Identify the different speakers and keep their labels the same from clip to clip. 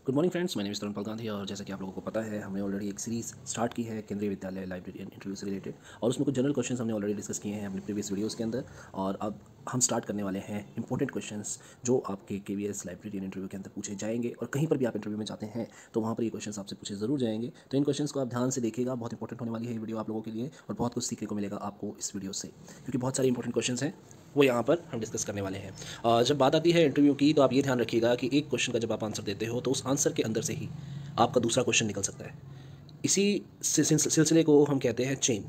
Speaker 1: Good morning friends, मैंने तरुण पाल गांधी और जैसा कि आप लोगों को पता है हमने ऑलरेडी एक सीरीज़ स्टार्ट की है केंद्रीय विद्यालय लाइब्रेरियन इंटरव्यू से रिलेटेड और उसमें कुछ जनरल क्वेश्चंस हमने ऑलरेडी डिस्कस किए हैं अपने प्रीवियस वीडियोस के अंदर। और अब हम स्टार्ट करने वाले हैं इंपॉर्टेंट क्वेश्चंस जो आपके केवीएस लाइब्रेरियन इंटरव्यू के अंदर पूछे जाएंगे। और कहीं पर भी आप इंटरव्यू में जाते हैं तो वहाँ पर ये क्वेश्चन आपसे पूछे ज़रूर जाएंगे। तो इन क्वेश्चन को आप ध्यान से देखिएगा, बहुत इंपॉर्टेंट होने वाली है ये वीडियो आप लोगों के लिए और बहुत कुछ सीखने को मिलेगा आपको इस वीडियो से, क्योंकि बहुत सारे इंपॉर्टेंट क्वेश्चन हैं वो यहाँ पर हम डिस्कस करने वाले हैं। जब बात आती है इंटरव्यू की तो आप ये ध्यान रखिएगा कि एक क्वेश्चन का जब आप आंसर देते हो तो उस आंसर के अंदर से ही आपका दूसरा क्वेश्चन निकल सकता है। इसी सिलसिले को हम कहते हैं चेन।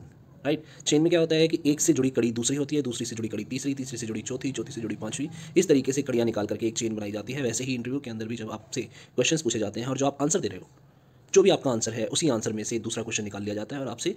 Speaker 1: राइट, चेन में क्या होता है कि एक से जुड़ी कड़ी दूसरी होती है, दूसरी से जुड़ी कड़ी तीसरी, तीसरी से जुड़ी चौथी, चौथी से जुड़ी पांचवी, इस तरीके से कड़ियाँ निकाल करके एक चेन बनाई जाती है। वैसे ही इंटरव्यू के अंदर भी जब आपसे क्वेश्चंस पूछे जाते हैं और जो आप आंसर दे रहे हो, जो भी आपका आंसर है उसी आंसर में से दूसरा क्वेश्चन निकाल लिया जाता है और आपसे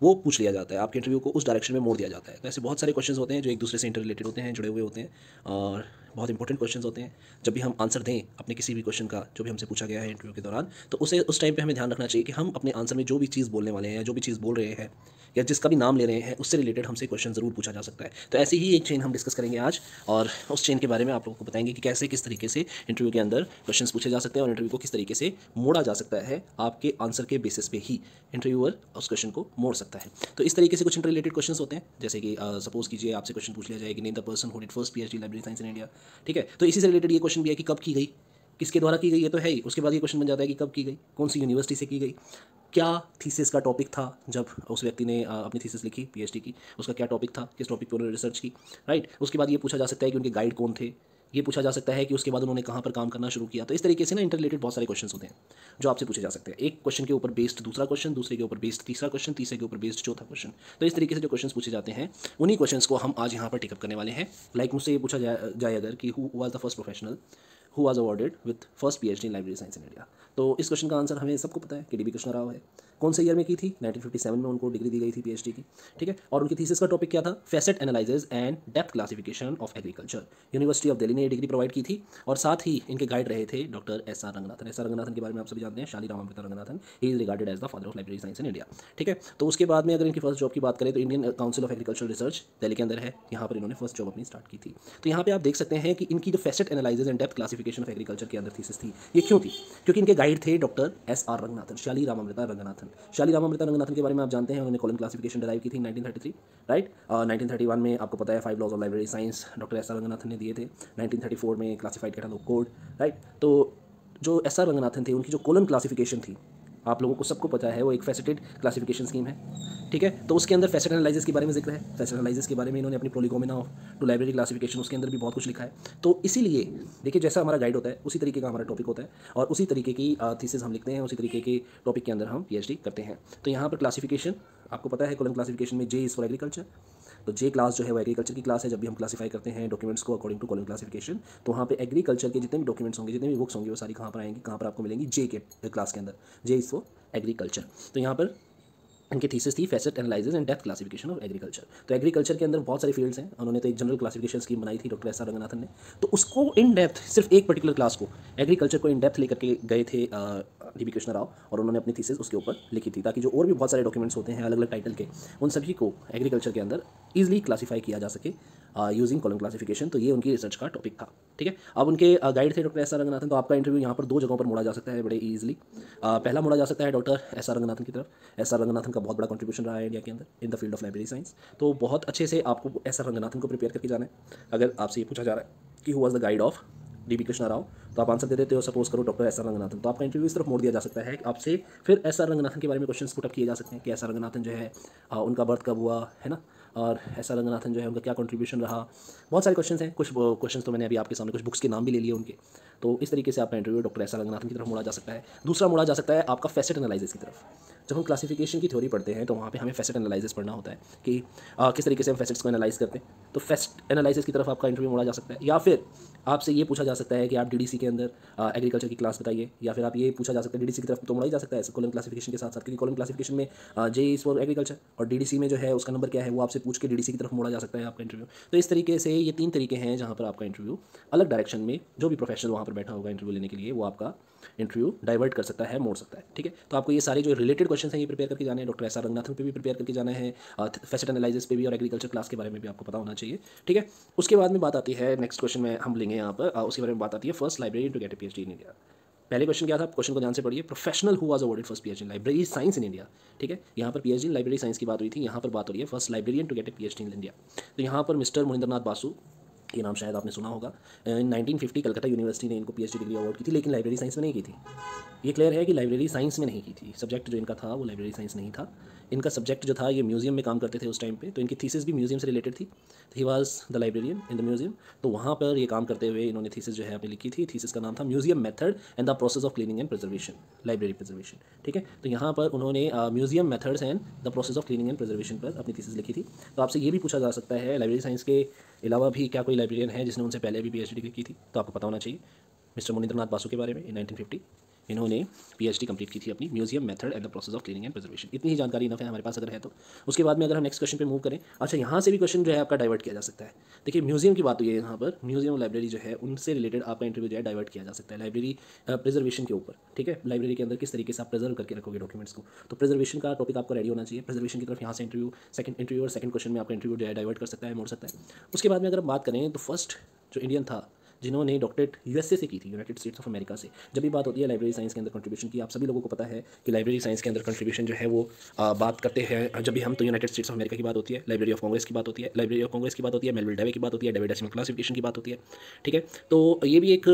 Speaker 1: वो पूछ लिया जाता है, आपके इंटरव्यू को उस डायरेक्शन में मोड़ दिया जाता है। तो ऐसे बहुत सारे क्वेश्चंस होते हैं जो एक दूसरे से इंटर रिलेटेड होते हैं, जुड़े हुए होते हैं और बहुत इंपॉर्टेंट क्वेश्चंस होते हैं। जब भी हम आंसर दें अपने किसी भी क्वेश्चन का जो भी हमसे पूछा गया है इंटरव्यू के दौरान, तो उसे उस टाइम पे हमें ध्यान रखना चाहिए कि हम अपने आंसर में जो भी चीज़ बोलने वाले हैं, जो भी चीज़ बोल रहे हैं या जिसका भी नाम ले रहे हैं, उससे रिलेटेड हमसे क्वेश्चन ज़रूर पूछा जा सकता है। तो ऐसी ही एक चेन हम डिस्कस करेंगे आज और उस चेन के बारे में आप लोगों को बताएंगे कि कैसे किस तरीके से इंटरव्यू के अंदर क्वेश्चंस पूछे जा सकते हैं और इंटरव्यू को किस तरीके से मोड़ा जा सकता है। आपके आंसर के बेसिस पे ही इंटरव्यूअर उस क्वेश्चन को मोड़ सकता है। तो इस तरीके से कुछ इंटर रिलेटेड क्वेश्चंस होते हैं, जैसे कि सपोज कीजिए आपसे क्वेश्चन पूछ लिया जाए कि name the person who did first PhD library science in India. ठीक है, तो इसी से रिलेटेड ये क्वेश्चन भी है कि कब की गई, किसके द्वारा की गई, ये तो है ही। उसके बाद ये क्वेश्चन बन जाता है कि कब की गई, कौन सी यूनिवर्सिटी से की गई, क्या थीसिस का टॉपिक था जब उस व्यक्ति ने अपनी थीसिस लिखी पीएचडी की, उसका क्या टॉपिक था, किस टॉपिक पर उन्होंने रिसर्च की। राइट, उसके बाद ये पूछा जा सकता है कि उनके गाइड कौन थे, ये पूछा जा सकता है कि उसके बाद उन्होंने कहाँ पर काम करना शुरू किया। तो इस तरीके से ना इंटर रिलेटेड बहुत सारे क्वेश्चन होते हैं जो आपसे पूछे जा सकते हैं। एक क्वेश्चन के ऊपर बेस्ड दूसरा क्वेश्चन, दूसरे के ऊपर बेस्ड तीसरा क्वेश्चन, तीसरे के ऊपर बेस्ड चौथा क्वेश्चन। तो इस तरीके से जो क्वेश्चन पूछे जाते हैं उन्हीं क्वेश्चन को हम आज यहाँ पर टिकअप करने वाले हैं। लाइक मुझसे ये पूछा जाए अगर कि who was the first professional who was awarded with first PhD in library science in India. तो इस क्वेश्चन का आंसर हमें सबको पता है कि डीबी कृष्णा राव है। कौन से ईयर में की थी, 1957 में उनको डिग्री दी गई थी पीएचडी की। ठीक है, और उनकी थीसिस का टॉपिक क्या था, facet analysis and depth classification of agriculture. University of Delhi ने ये डिग्री प्रोवाइड की थी और साथ ही इनके गाइड रहे थे doctor S R Ranganathan. S R Ranganathan के बारे में आप सभी जानते हैं, Shiyali Ramamrita Ranganathan. He is regarded as the father of library science in India. ठीक है, तो उसके बाद में अगर इनकी फर्स्ट जॉब की बात करें तो Indian council of agriculture research Delhi के अंदर है, यहाँ पर इन्होंने फर्स्ट जॉब अपनी स्टार्ट की थी। तो यहाँ पे आप देख सकते हैं कि इनकी जो facet analysis and depth classification of agriculture के अंदर थीसिस थी, ये क्यों थी, क्योंकि इनके गाइड थे डॉक्टर एस आर रंगनाथन, शाली रामामृता रंगनाथन। शाली रामामृता रंगनाथन के बारे में आप जानते हैं, उन्होंने कॉलम क्लासिफिकेशन डिराइव की थी 1933। राइट, 1931 में आपको पता है 5 laws of library science doctor S R Ranganathan ने दिए थे। 1934 में क्लासिफाइड कैटलॉग कोड। राइट, तो जो एस आर रंगनाथन थे उनकी जो कॉलम क्लासिफिकेशन थी आप लोगों को सबको पता है वो एक फैसेटेड क्लासिफिकेशन स्कीम है। ठीक है, तो उसके अंदर फैसेट एनालिसिस के बारे में जिक्र है। फैसेट एनालिसिस के बारे में इन्होंने अपनी प्रोलिगोमिना ऑफ टू लाइब्रेरी क्लासिफिकेशन उसके अंदर भी बहुत कुछ लिखा है। तो इसीलिए देखिए, जैसा हमारा गाइड होता है उसी तरीके का हमारा टॉपिक होता है और उसी तरीके की थीसिस हम लिखते हैं, उसी तरीके के टॉपिक के अंदर हम पीएचडी करते हैं। तो यहाँ पर क्लासिफिकेशन आपको पता है, कॉलम क्लासिफिकेशन में जे इज़ फॉर एग्रीकल्चर। तो जे क्लास जो है वो एग्रीकल्चर की क्लास है। जब भी हम क्लासिफाई करते हैं डॉक्यूमेंट्स को अकॉर्डिंग टू कॉलम क्लासिफिकेशन, तो वहाँ पे एग्रीकल्चर के जितने भी डॉक्यूमेंट्स होंगे, जितने भी बुक्स होंगी, वो सारी कहाँ पर आएंगी, कहाँ पर आपको मिलेंगी, जे के क्लास के अंदर। जे इज़ फॉर एग्रीकल्चर। तो यहाँ पर इनकी थीसिस थी facet analysis and depth classification of agriculture. तो एग्रीकल्चर के अंदर बहुत सारे फील्ड्स हैं, उन्होंने तो एक जनरल क्लासिफिकेशन स्कीम बनाई थी डॉक्टर एस आर रंगनाथन ने। तो उसको इन डेप्थ सिर्फ एक पर्टिकुलर क्लास को, एग्रीकल्चर को इन डेप्थ लेकर के गए थे डीबी कृष्णा राव और उन्होंने अपनी थीसिस उसके ऊपर लिखी थी, ताकि जो और भी बहुत सारे डॉक्यूमेंट्स होते हैं अलग अलग टाइटल के, उन सभी को एग्रीकल्चर के अंदर ईजिली क्लासीफाई किया जा सके यूजिंग कॉलम क्लासिफिकेशन। तो ये उनकी रिसर्च का टॉपिक था। ठीक है, अब उनके गाइड थे डॉक्टर एस आर रंगनाथन। तो आपका इंटरव्यू यहाँ पर दो जगहों पर मोड़ा जा सकता है बड़े ईजिली। पहला मोड़ा जा सकता है डॉक्टर एस आर रंगनाथन की तरफ। एस आर रंगनाथन का बहुत बड़ा कंट्रीब्यूशन रहा है इंडिया के अंदर in the field of library science. तो बहुत अच्छे से आपको एस आर रंगनाथन को प्रिपेयर करके जाना है। अगर आपसे ये पूछा जा रहा है कि who was the guide of dB Krishna Rao, तो आप आंसर दे देते हो सपोज करो डॉक्टर एस आर रंगनाथन, तो आपका इंटरव्यू इस तरफ मोड़ दिया जा सकता है। आपसे फिर एस आर रंगनाथन के बारे में क्वेश्चन पुटअप किए जा सकते हैं कि एस आर रंगनाथन जो है उनका बर्थ कब हुआ है ना, और एस आर रंगनाथन जो है उनका क्या कंट्रीब्यूशन रहा। बहुत सारे क्वेश्चन हैं, कुछ क्वेश्चन तो मैंने अभी आपके सामने कुछ बुक्स के नाम भी ले लिए उनके। तो इस तरीके से आपका interview doctor S R Ranganathan की तरफ मोड़ा जा सकता है। दूसरा मोड़ा जा सकता है आपका फैसेट एनालिसिस की तरफ। जब हम क्लासिफिकेशन की थ्योरी पढ़ते हैं तो वहाँ पे हमें फैसेट एनालिसिस पढ़ना होता है कि किस तरीके से हम फैसेट्स को एनालाइज करते हैं। तो फैसेट एनालिसिस की तरफ आपका इंटरव्यू मोड़ा जा सकता है। या फिर आपसे ये पूछा जा सकता है कि आप डीडीसी के अंदर एग्रीकल्चर की क्लास बताइए, या फिर आप ये पूछा जा सकता है डीडीसी की तरफ तो मोड़ा ही जा सकता है कॉलम क्लासिफिकेशन के साथ साथ, क्योंकि कॉलम क्लासिफिकेशन में जे इज़ फॉर एग्रीकल्चर और डीडीसी में जो है उसका नंबर क्या है वो आपसे पूछ के डीडीसी की तरफ मोड़ा जा सकता है आपका इंटरव्यू। तो इस तरीके से ये 3 तरीके हैं जहाँ पर आपका इंटरव्यू अलग डायरेक्शन में, जो भी प्रोफेशनल वहाँ पर बैठा होगा इंटरव्यू लेने के लिए, वो आपका इंटरव्यू डाइवर्ट कर सकता है, मोड़ सकता है। ठीक है, तो आपको ये सारे जो रिलेटेड क्वेश्चन हैं ये प्रिपेयर करके जाने हैं। डॉक्टर एस आर रंगनाथन पे भी प्रिपेयर करके जाना है, फैसेट एनालिसिस पे भी, और एग्रीकल्चर क्लास के बारे में भी आपको पता होना चाहिए। ठीक है, उसके बाद में बात आती है नेक्स्ट क्वेश्चन में हम लेंगे यहाँ पर, उसके बारे में बात आती है first library to get a PhD in India. पहले क्वेश्चन क्या था, क्वेश्चन को ध्यान से पढ़िए। Professional who was awarded first PhD in library science in India. ठीक है, यहाँ पर पीएचडी इन लाइब्रेरी साइंस की बात हुई थी, यहाँ पर बात हो रही है first librarian to get a PhD in India. तो यहाँ पर मिस्टर मोनिंद्रनाथ बासु, ये नाम शायद आपने सुना होगा। 1950 कलकत्ता यूनिवर्सिटी ने इनको पीएचडी डिग्री अवार्ड की थी, लेकिन लाइब्रेरी साइंस में नहीं की थी। ये क्लियर है कि लाइब्रेरी साइंस में नहीं की थी, सब्जेक्ट जो इनका था वो लाइब्रेरी साइंस नहीं था। इनका सब्जेक्ट जो था, ये म्यूजियम में काम करते थे उस टाइम पे, तो इनकी थीसिस भी म्यूजियम से रिलेटेड थी। He was the librarian in the museum. तो वहाँ पर ये काम करते हुए इन्होंने थीसिस जो है अपनी लिखी थी। थीसिस का नाम था museum method and the process of cleaning and preservation, library preservation. ठीक है, तो यहाँ पर उन्होंने museum methods and the process of cleaning and preservation पर अपनी थीसिस लिखी थी। तो आपसे ये भी पूछा जा सकता है, लाइब्रेरी साइंस के अलावा भी क्या कोई लाइब्रेरियन है जिसने उनसे पहले भी पीएचडी डिग्री की थी? तो आपको पता होना चाहिए मिस्टर मोनिंद्रनाथ बासु के बारे में। इन 1950 इन्होंने पीएचडी कंप्लीट की थी अपनी, museum method and the process of cleaning and preservation. इतनी ही जानकारी इनफ है हमारे पास अगर है तो। उसके बाद में अगर हम नेक्स्ट क्वेश्चन पे मूव करें, अच्छा यहाँ से भी क्वेश्चन जो है आपका डाइवर्ट किया जा सकता है। देखिए म्यूजियम की बात हुई है यहाँ पर, म्यूजियम और लाइब्रेरी जो है उनसे रिलेटेड आपका इंटरव्यू जो है डाइवर्ट किया जा सकता है लाइब्रेरी प्रिजर्वेशन के ऊपर। ठीक है, लाइब्रेरी के अंदर किस तरीके से आप प्रिजर्व करके रखोगे डॉक्यूमेंट्स को, तो प्रिजर्वेशन का टॉपिक आपको रेडी होना चाहिए। प्रिजर्वेशन की तरफ यहाँ से इंटरव्यू और सेकंड क्वेश्चन में आपका इंटरव्यू जो है डाइवर्ट कर सकता है, मोड़ सकता है। उसके बाद में अगर बात करें तो फर्स्ट जो इंडियन था जिन्होंने डॉक्टरेट यूएसए से की थी, यूनाइटेड स्टेट्स ऑफ अमेरिका से। जब भी बात होती है लाइब्रेरी साइंस के अंदर कंट्रीब्यूशन की, आप सभी लोगों को पता है कि लाइब्रेरी साइंस के अंदर कंट्रीब्यूशन जो है वो बात करते हैं जब भी हम, तो यूनाइटेड स्टेट्स ऑफ अमेरिका की बात होती है, लाइब्रेरी ऑफ कांग्रेस की बात होती है, लाइब्रेरी ऑफ कांग्रेस की बात होती है, मेलविल डेवे की बात होती है, डेवी डेसिमल क्लासिफिकेशन की बात होती है। ठीक है, तो ये भी एक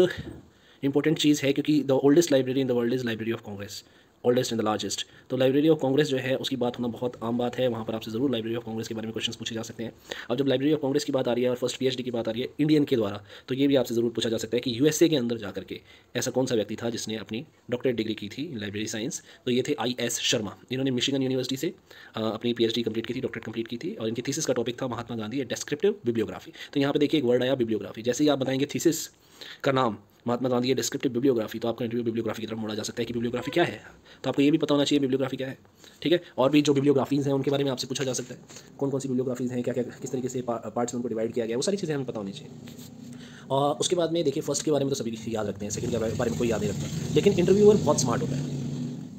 Speaker 1: इंपॉर्टेंट चीज़ है क्योंकि the oldest library in the world is library of Congress, oldest and the largest. तो लाइब्रेरी ऑफ कांग्रेस जो है उसकी बात होना बहुत आम बात है, वहाँ पर आपसे ज़रूर लाइब्रेरी ऑफ कांग्रेस के बारे में क्वेश्चन पूछे जा सकते हैं। अब जब लाइब्रेरी ऑफ कांग्रेस की बात आ रही है और फर्स्ट पीएचडी की बात आ रही है इंडियन के द्वारा, तो ये भी आपसे ज़रूर पूछा जा सकता है कि यूएसए के अंदर जा करके ऐसा कौन सा व्यक्ति था जिसने अपनी डॉक्टरेट डिग्री की थी इन लाइब्रेरी साइंस? तो ये थे आई.एस. शर्मा। इन्होंने मिशिगन यूनिवर्सिटी से अपनी पीएचडी कंप्लीट की थी, डॉक्टरेट कंप्लीट की थी, और इनकी थीसिस का टॉपिक था महात्मा गांधी ए डिस्क्रिप्टिव बिब्लियोग्राफी। तो यहाँ पर देखिए एक वर्ड आया बिब्लियोग्राफी। जैसे ही आप बताएंगे थीसिस का नाम महात्मा गांधी डिस्क्रिप्टिव बिब्लियोग्राफी, तो आपका इंटरव्यू बिब्लियोग्राफी की तरफ मोड़ा जा सकता है कि बिब्लियोग्राफी क्या है। तो आपको ये भी पता होना चाहिए बिब्लियोग्राफी क्या है। ठीक है, और भी जो बिब्लियोग्राफीज़ हैं उनके बारे में आपसे पूछा जा सकता है, कौन कौन सी बिब्लियोग्राफीज़ हैं, क्या क्या किस तरीके से पार्ट्स में उनको डिवाइड किया गया, वो सारी चीज़ें हमें पता होनी चाहिए। और उसके बाद में देखिए फर्स्ट के बारे में तो सभी याद रखते हैं, सेकंड के बारे में कोई याद नहीं रखता, लेकिन इंटरव्यूअर बहुत स्मार्ट होता है।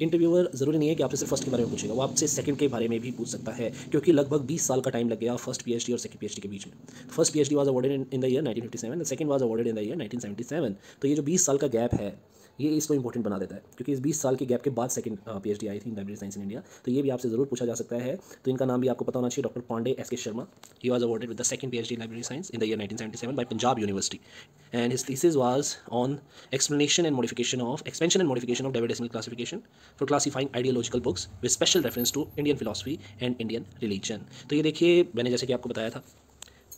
Speaker 1: इंटरव्यूअर ज़रूरी नहीं है कि आपसे सिर्फ फर्स्ट के बारे में पूछेगा, वो आपसे सेकंड के बारे में भी पूछ सकता है, क्योंकि लगभग 20 साल का टाइम लग गया फर्स्ट पीएचडी और सेकंड पीएचडी के बीच में। First PhD was awarded in the year 1957, the second was awarded in the year 1977। तो ये जो 20 साल का गैप है ये इसको इंपॉर्टेंट बना देता है, क्योंकि इस 20 साल के गैप के बाद सेकंड पीएचडी आई थी इन लाइब्रेरी साइंस इन इंडिया। तो ये भी आपसे ज़रूर पूछा जा सकता है। तो इनका नाम भी आपको पता होना चाहिए, doctor Pandey S K Sharma. He was awarded with the second PhD in library science in the year 1977 by Punjab university, and his thesis was on expansion and modification of David decimal classification for classifying ideological books with special reference to Indian philosophy and Indian religion। तो ये देखिए मैंने जैसे कि आपको बताया था,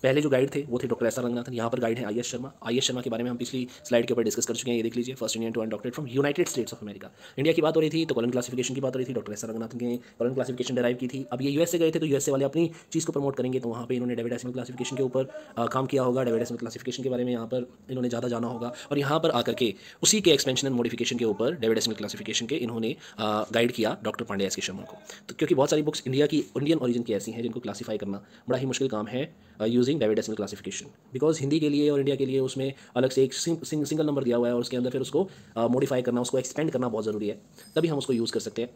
Speaker 1: पहले जो गाइड थे वो थे डॉक्टर एस आर रंगनाथन। यहाँ पर गाइड है आई.एस. शर्मा। आई.एस. शर्मा के बारे में हम पिछली स्लाइड के ऊपर डिस्कस कर चुके हैं, ये देख लीजिए। First Indian to earn doctorate from United States of America. India की बात हो रही थी तो कॉलन क्लासिफिकेशन की बात हो रही थी, डॉक्टर एस आर रंगनाथन के कॉलन क्लासिफिकेशन डेराइव की थी। अब ये यूएसए गए थे तो यूएसए वाले अपनी चीज़ को प्रमोट करेंगे, तो वहाँ पर इन्होंने डेविड डेसिमल क्लासिफिकेशन के ऊपर काम किया होगा। डेविड डेसिमल क्लासिफिकेशन के बारे में यहाँ पर इन्होंने ज़्यादा जाना होगा, और यहाँ पर आकर के उसी के एक्सपेंशन एंड मॉडिफिकेशन के ऊपर डेविड डेसिमल क्लासिफिकेशन के इन्होंने गाइड किया doctor Pandey S K Sharma को। तो क्योंकि बहुत सारी बुक्स इंडियन ओरिजिन की ऐसी हैं जिनको क्लासीफाई करना बड़ा ही मुश्किल काम है using David decimal classification, because Hindi के लिए और इंडिया के लिए उसमें अलग से एक सिंगल नंबर दिया हुआ है, और उसके अंदर फिर उसको मॉडिफाई करना, उसको एक्सपेंड करना बहुत ज़रूरी है, तभी हम उसको यूज़ कर सकते हैं।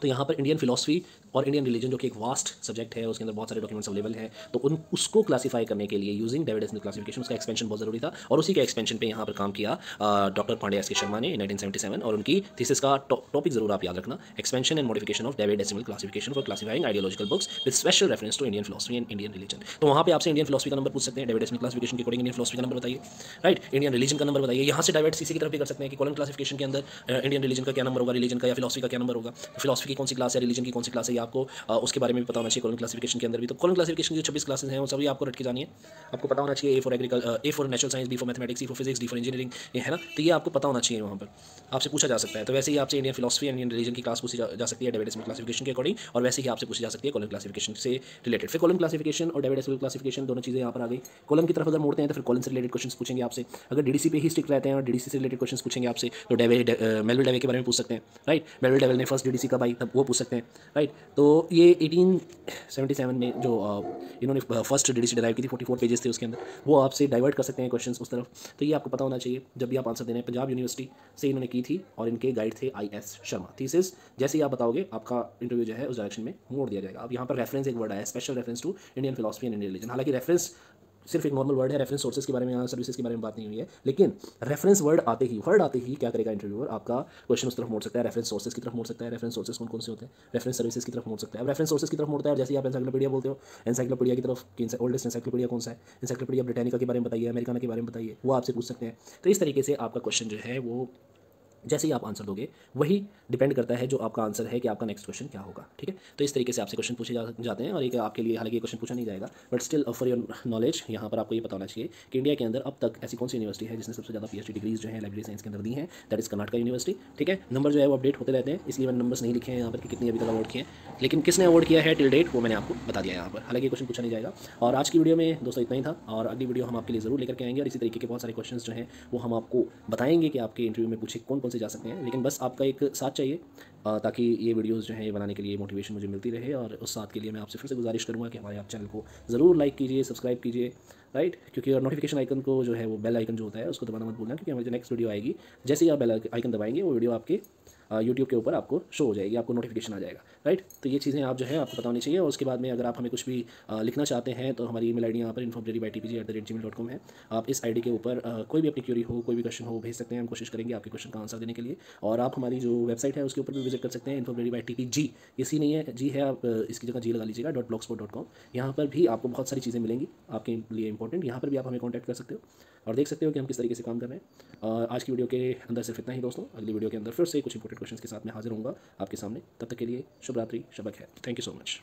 Speaker 1: तो यहाँ पर इंडियन फिलॉसफी और इंडियन रिलीजन जो कि एक वास्ट सब्जेक्ट है, उसके अंदर बहुत सारे डॉक्यूमेंट्स अवेलेबल हैं, तो उसको क्लासीफाई करने के लिए यूजिंग डेविड डेसिमल क्लासिफिकेशन उसका एक्सपेंशन बहुत ज़रूरी था, और उसी के एक्सपेंशन पे यहाँ पर काम किया doctor Pandey S K Sharma ने 1977। और उनकी थीसिस का टॉपिक जरूर आप याद रखना, expansion and modification of David decimal classification for classifying ideological books with special reference to Indian philosophy and Indian religion. तो वहाँ पे आपसे इंडियन फिलॉसफी का नंबर पूछ सकते हैं, डेविड डेसिमल क्लासिफिकेशन के अकॉर्डिंग इंडियन फिलॉसफी का नंबर बताइए, राइट, इंडियन रिलीजन का नंबर बताइए। यहाँ से डाइवर्ट सीसी की तरफ भी कर सकते हैं कि कॉलन क्लासिफिकेशन के अंदर इंडियन रिलीजन का क्या नंबर होगा, रिलीजन का या फिलॉसफी का क्या नंबर होगा, फिलॉसफी की कौन सी क्लास है, रिलीजन की कौन सी क्लास है, आपको उसके बारे में भी पता होना चाहिए। कॉलन क्लासिफिकेशन के अंदर भी तो कॉलन क्लासिफिकेशन की 26 क्लासेस हैं वो सभी आपको रट के जानी है, आपको पता होना चाहिए। A for natural science, B for mathematics, C for physics, D for engineering, ये है ना, तो ये आपको पता होना चाहिए, वहाँ पर आपसे पूछा जा सकता है। तो वैसे ही आपसे Indian philosophy and Indian religion की क्लास पूछी जा सकती है डेविड डेसिमल क्लासिफिकेशन के अकॉर्डिंग, और वैसे ही आपसे पूछी जा सकती है कॉलन क्लासिफिकेशन से रिलेटेड। फिर कॉलन क्लासिफिकेशन और डेविड डेसिमल क्लासिफिकेशन दोनों चीज़ें यहाँ पर आ गई। कॉलन की तरफ अगर मोड़ते हैं तो फिर कॉलन से रिलेटेड क्वेश्चन पूछेंगे आपसे। अगर डीडीसी पे ही स्टिक रहते हैं और डीडीसी से रिलेटेड क्वेश्चन पूछेंगे आपसे, तो मेलविल डेवे के बारे में पूछ सकते हैं, राइट, मेलविल डेवे ने फर्स्ट डीडीसी कब आई तब वो पूछ सकते हैं, राइट। तो ये 1877 में जो इन्होंने फर्स्ट डीडीसी डिराइव की थी, 44 पेजेस थे उसके अंदर, वो आपसे डाइवर्ट कर सकते हैं क्वेश्चंस उस तरफ। तो ये आपको पता होना चाहिए जब भी आप आंसर देने हैं। पंजाब यूनिवर्सिटी से इन्होंने की थी और इनके गाइड थे आई.एस. शर्मा। थीसिस जैसे ही आप बताओगे आपका इंटरव्यू जो है उस डायरेक्शन में मोड़ दिया जाएगा। अब यहाँ पर रेफरेंस एक वर्ड आया है, special reference to Indian philosophy and Indian religion. हालांकि रेफरेंस सिर्फ एक नॉर्मल वर्ड है, रेफरेंस सोर्सेज के बारे में या सर्विसेज के बारे में बात नहीं हुई है, लेकिन रेफरेंस वर्ड आते ही क्या करेगा इंटरव्यूअर, आपका क्वेश्चन उस तरफ मोड़ सकता है, रेफरेंस सोर्सेज की तरफ मोड़ सकता है। रेफरेंस सोर्सेज कौन कौन से होते हैं, रेफरेंस सर्विसेज की तरफ मोड़ सकता है। अब रेफरेंस सोर्सेज की तरफ मोड़ता है और जैसे ही आप एनसाइक्लोपीडिया बोलते हो, एनसाइक्लोपीडिया की तरफ ओल्डेस्ट एनसाइक्लोपीडिया कौन सा है, एनसाइक्लोपीडिया ब्रिटानिका के बारे में बताइए, अमेरिकाना के बारे में बताइए, वो आपसे पूछ सकते हैं। तो इस तरीके से आपका क्वेश्चन जो है वो जैसे ही आप आंसर दोगे वही डिपेंड करता है जो आपका आंसर है कि आपका नेक्स्ट क्वेश्चन क्या होगा। ठीक है, तो इस तरीके से आपसे क्वेश्चन पूछे जाते हैं और एक आपके लिए, हालांकि ये क्वेश्चन पूछा नहीं जाएगा, but still for your knowledge यहाँ पर आपको ये पता होना चाहिए कि इंडिया के अंदर अब तक ऐसी कौन सी यूनिवर्सिटी है जिसने सबसे ज़्यादा PhD डिग्रीज जो है लाइब्रेरी साइंस के अंदर दी हैं, दैट इज कर्नाटका यूनिवर्सिटी। ठीक है, नंबर जो है वो अपडेट होते रहते हैं, इसलिए मैंने नंबर्स नहीं लिखे हैं यहाँ पर कि कितने अभी तक अवार्ड किए हैं, लेकिन किसने अवार्ड किया है टिल डेट वो मैंने आपको बता दिया यहाँ पर। हालांकि क्वेश्चन पूछा नहीं जाएगा। और आज की वीडियो में दोस्तों इतना ही था, और अगली वीडियो हम आपके लिए ज़रूर लेकर के आएंगे और इसी तरीके के बहुत सारे क्वेश्चन जो हैं वो हम आपको बताएंगे कि आपके इंटरव्यू में पूछे कौन कौन से जा सकते हैं। लेकिन बस आपका एक साथ चाहिए ताकि ये वीडियोस जो हैं ये बनाने के लिए मोटिवेशन मुझे मिलती रहे, और उस साथ के लिए मैं आपसे फिर से गुजारिश करूँगा कि हमारे आप चैनल को ज़रूर लाइक कीजिए, सब्सक्राइब कीजिए, राइट, क्योंकि और नोटिफिकेशन आइकन को जो है वो बेल आइकन जो होता है उसको दबाना मत भूलना, क्योंकि हमारी जो नेक्स्ट वीडियो आएगी जैसे ही आप बेल आइकन दबाएंगे वो वीडियो आपके यूट्यूब के ऊपर आपको शो हो जाएगी, आपको नोटिफिकेशन आ जाएगा, राइट। तो ये चीज़ें आप जो है आपको पता होनी चाहिए। और उसके बाद में अगर आप हमें कुछ भी लिखना चाहते हैं तो हमारी ईमेल आईडी यहाँ पर info@tpg@gmail.com है। आप इस आईडी के ऊपर कोई भी अपनी क्यूरी हो, कोई भी क्वेश्चन हो, भेज सकते हैं। हम कोशिश करेंगे आपके क्वेश्चन का आंसर देने के लिए। और आप हमारी जो वेबसाइट है उसके ऊपर भी विजिट कर सकते हैं, info@tpg, इसी नहीं है जी है, आप इसकी जगह जी लगा लीजिएगा .blogspot.com। यहाँ पर भी आपको बहुत सारी चीज़ें मिलेंगी आपके लिए इंपॉर्टेंट, यहाँ पर भी आप हमें कॉन्टैक्ट कर सकते हो और देख सकते हो कि हम किस तरीके से काम कर रहे हैं। आज की वीडियो के अंदर सिर्फ इतना ही दोस्तों, अगली वीडियो के अंदर फिर से कुछ इंपॉर्टेंट क्वेश्चन के साथ मैं हाजिर होऊंगा आपके सामने। तब तक के लिए शुभ रात्रि, शब ख़ैर, थैंक यू सो मच।